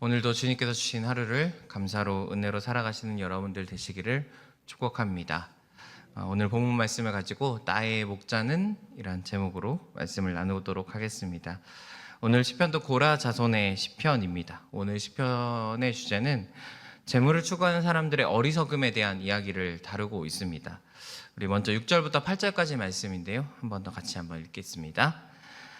오늘도 주님께서 주신 하루를 감사로 은혜로 살아가시는 여러분들 되시기를 축복합니다. 오늘 본문 말씀을 가지고 나의 목자는 이란 제목으로 말씀을 나누도록 하겠습니다. 오늘 시편도 고라 자손의 시편입니다. 오늘 시편의 주제는 재물을 추구하는 사람들의 어리석음에 대한 이야기를 다루고 있습니다. 우리 먼저 6절부터 8절까지 말씀인데요. 한 번 더 같이 한번 읽겠습니다.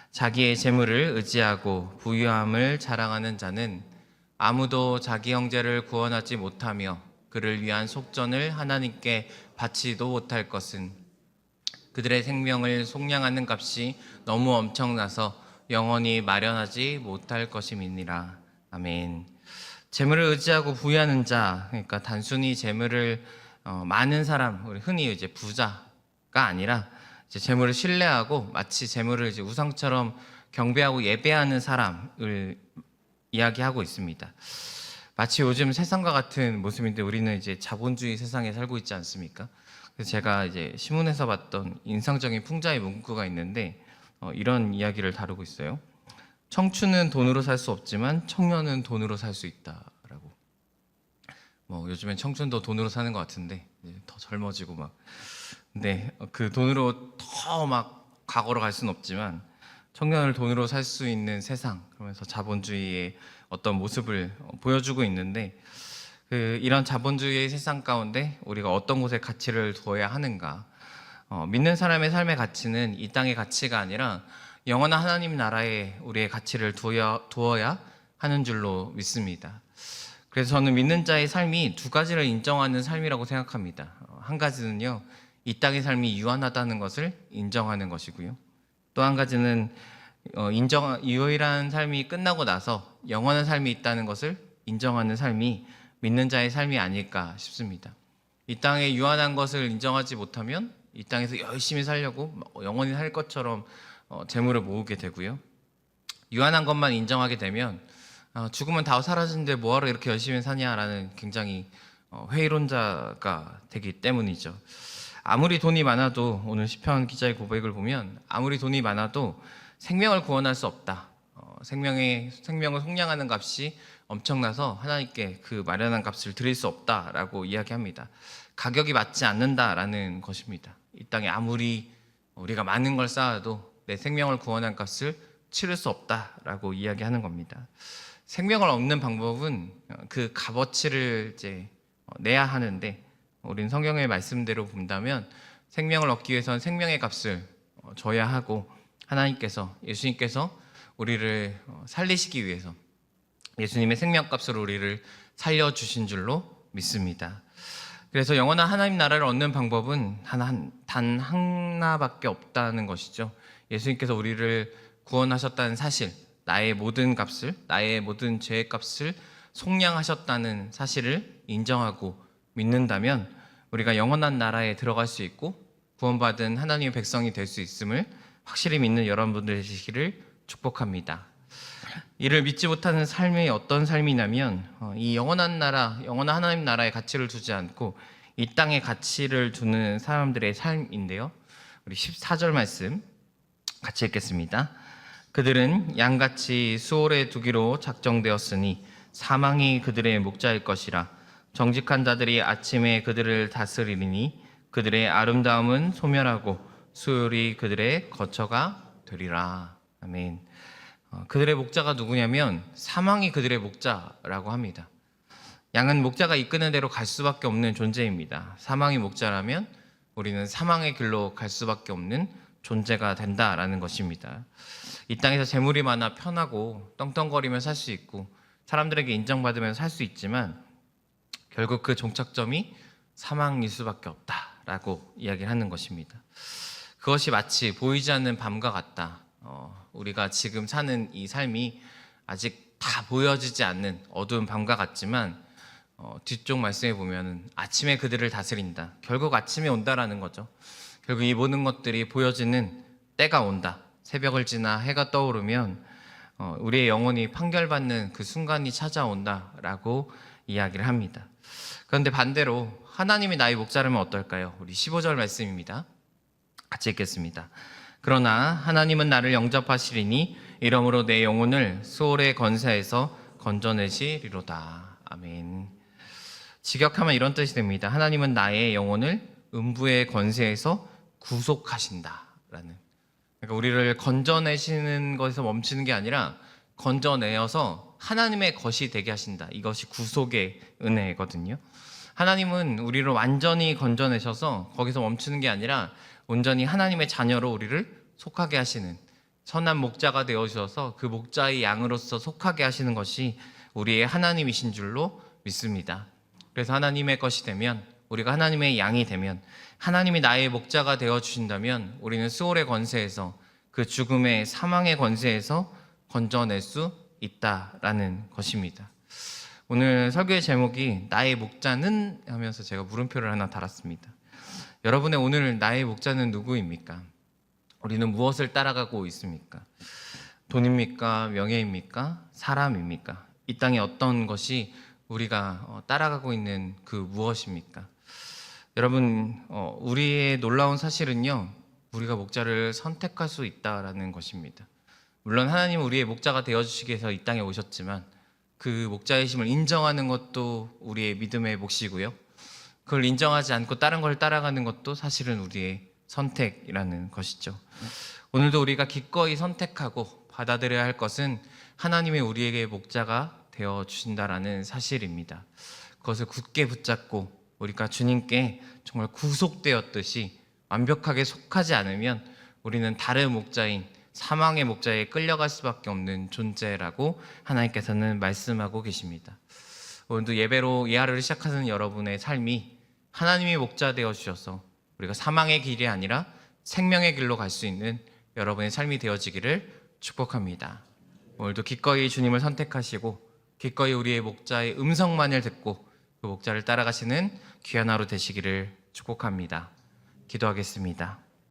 자기의 재물을 의지하고 부유함을 자랑하는 자는 아무도 자기 형제를 구원하지 못하며 그를 위한 속전을 하나님께 바치도 못할 것은 그들의 생명을 속량하는 값이 너무 엄청나서 영원히 마련하지 못할 것임이니라. 아멘. 재물을 의지하고 부유하는 자, 그러니까 단순히 재물을 많은 사람, 우리 흔히 이제 부자가 아니라 이제 재물을 신뢰하고 마치 재물을 이제 우상처럼 경배하고 예배하는 사람을 이야기하고 있습니다. 마치 요즘 세상과 같은 모습인데 우리는 이제 자본주의 세상에 살고 있지 않습니까? 그래서 제가 이제 신문에서 봤던 인상적인 풍자의 문구가 있는데 이런 이야기를 다루고 있어요. 청춘은 돈으로 살 수 없지만 청년은 돈으로 살 수 있다라고. 요즘엔 청춘도 돈으로 사는 것 같은데 더 젊어지고 막. 근데 그 돈으로 더 막 과거로 갈 수는 없지만 청년을 돈으로 살 수 있는 세상, 그러면서 자본주의의 어떤 모습을 보여주고 있는데 이런 자본주의의 세상 가운데 우리가 어떤 곳에 가치를 두어야 하는가? 믿는 사람의 삶의 가치는 이 땅의 가치가 아니라 영원한 하나님 나라에 우리의 가치를 두어야 하는 줄로 믿습니다. 그래서 저는 믿는 자의 삶이 두 가지를 인정하는 삶이라고 생각합니다. 한 가지는요, 이 땅의 삶이 유한하다는 것을 인정하는 것이고요. 또 한 가지는 유일한 삶이 끝나고 나서 영원한 삶이 있다는 것을 인정하는 삶이 믿는 자의 삶이 아닐까 싶습니다. 이 땅의 유한한 것을 인정하지 못하면 이 땅에서 열심히 살려고 영원히 살 것처럼 재물을 모으게 되고요. 유한한 것만 인정하게 되면 죽으면 다 사라지는데 뭐하러 이렇게 열심히 사냐라는 굉장히 회의론자가 되기 때문이죠. 아무리 돈이 많아도 오늘 시편 기자의 고백을 보면 아무리 돈이 많아도 생명을 구원할 수 없다. 생명을 속량하는 값이 엄청나서 하나님께 그 마련한 값을 드릴 수 없다라고 이야기합니다. 가격이 맞지 않는다라는 것입니다. 이 땅에 아무리 우리가 많은 걸 쌓아도 내 생명을 구원한 값을 치를 수 없다라고 이야기하는 겁니다. 생명을 얻는 방법은 그 값어치를 이제 내야 하는데 우리는 성경의 말씀대로 본다면 생명을 얻기 위해서는 생명의 값을 줘야 하고 예수님께서 우리를 살리시기 위해서 예수님의 생명값으로 우리를 살려주신 줄로 믿습니다. 그래서 영원한 하나님 나라를 얻는 방법은 단 하나밖에 없다는 것이죠. 예수님께서 우리를 구원하셨다는 사실, 나의 모든 죄의 값을 속량하셨다는 사실을 인정하고 믿는다면 우리가 영원한 나라에 들어갈 수 있고 구원받은 하나님의 백성이 될 수 있음을 확실히 믿는 여러분들 되시기를 축복합니다. 이를 믿지 못하는 삶이 어떤 삶이냐면 이 영원한 하나님 나라의 가치를 두지 않고 이 땅의 가치를 두는 사람들의 삶인데요. 우리 14절 말씀 같이 읽겠습니다. 그들은 양같이 수월에 두기로 작정되었으니 사망이 그들의 목자일 것이라. 정직한 자들이 아침에 그들을 다스리니 그들의 아름다움은 소멸하고 수월이 그들의 거처가 되리라. 아멘. 그들의 목자가 누구냐면 사망이 그들의 목자라고 합니다. 양은 목자가 이끄는 대로 갈 수밖에 없는 존재입니다. 사망이 목자라면 우리는 사망의 길로 갈 수밖에 없는 존재가 된다라는 것입니다. 이 땅에서 재물이 많아 편하고 떵떵거리며 살 수 있고 사람들에게 인정받으면서 살 수 있지만 결국 그 종착점이 사망일 수밖에 없다라고 이야기를 하는 것입니다. 그것이 마치 보이지 않는 밤과 같다. 우리가 지금 사는 이 삶이 아직 다 보여지지 않는 어두운 밤과 같지만 뒤쪽 말씀에 보면 아침에 그들을 다스린다. 결국 아침이 온다라는 거죠. 결국 이 모든 것들이 보여지는 때가 온다. 새벽을 지나 해가 떠오르면 우리의 영혼이 판결받는 그 순간이 찾아온다라고 이야기를 합니다. 그런데 반대로 하나님이 나의 목자라면 어떨까요? 우리 15절 말씀입니다. 같이 읽겠습니다. 그러나 하나님은 나를 영접하시리니 이러므로 내 영혼을 수월의 권세에서 건져내시리로다. 아멘. 직역하면 이런 뜻이 됩니다. 하나님은 나의 영혼을 음부의 권세에서 구속하신다라는. 그러니까 우리를 건져내시는 것에서 멈추는 게 아니라 건져내어서 하나님의 것이 되게 하신다. 이것이 구속의 은혜거든요. 하나님은 우리를 완전히 건져내셔서 거기서 멈추는 게 아니라 온전히 하나님의 자녀로 우리를 속하게 하시는 선한 목자가 되어주셔서 그 목자의 양으로서 속하게 하시는 것이 우리의 하나님이신 줄로 믿습니다. 그래서 하나님의 것이 되면, 우리가 하나님의 양이 되면, 하나님이 나의 목자가 되어주신다면 우리는 수월의 권세에서, 그 죽음의 사망의 권세에서 건져낼 수 있다라는 것입니다. 오늘 설교의 제목이 나의 목자는 하면서 제가 물음표를 하나 달았습니다. 여러분의 오늘 나의 목자는 누구입니까? 우리는 무엇을 따라가고 있습니까? 돈입니까? 명예입니까? 사람입니까? 이 땅에 어떤 것이 우리가 따라가고 있는 그 무엇입니까? 여러분, 우리의 놀라운 사실은요, 우리가 목자를 선택할 수 있다라는 것입니다. 물론 하나님은 우리의 목자가 되어주시기 위해서 이 땅에 오셨지만 그 목자의 힘을 인정하는 것도 우리의 믿음의 몫이고요, 그걸 인정하지 않고 다른 걸 따라가는 것도 사실은 우리의 선택이라는 것이죠. 오늘도 우리가 기꺼이 선택하고 받아들여야 할 것은 하나님의 우리에게 목자가 되어주신다라는 사실입니다. 그것을 굳게 붙잡고 우리가 주님께 정말 구속되었듯이 완벽하게 속하지 않으면 우리는 다른 목자인 사망의 목자에 끌려갈 수밖에 없는 존재라고 하나님께서는 말씀하고 계십니다. 오늘도 예배로 예하루를 시작하는 여러분의 삶이 하나님이 목자 되어주셔서 우리가 사망의 길이 아니라 생명의 길로 갈 수 있는 여러분의 삶이 되어지기를 축복합니다. 오늘도 기꺼이 주님을 선택하시고 기꺼이 우리의 목자의 음성만을 듣고 그 목자를 따라가시는 귀한 하루 되시기를 축복합니다. 기도하겠습니다.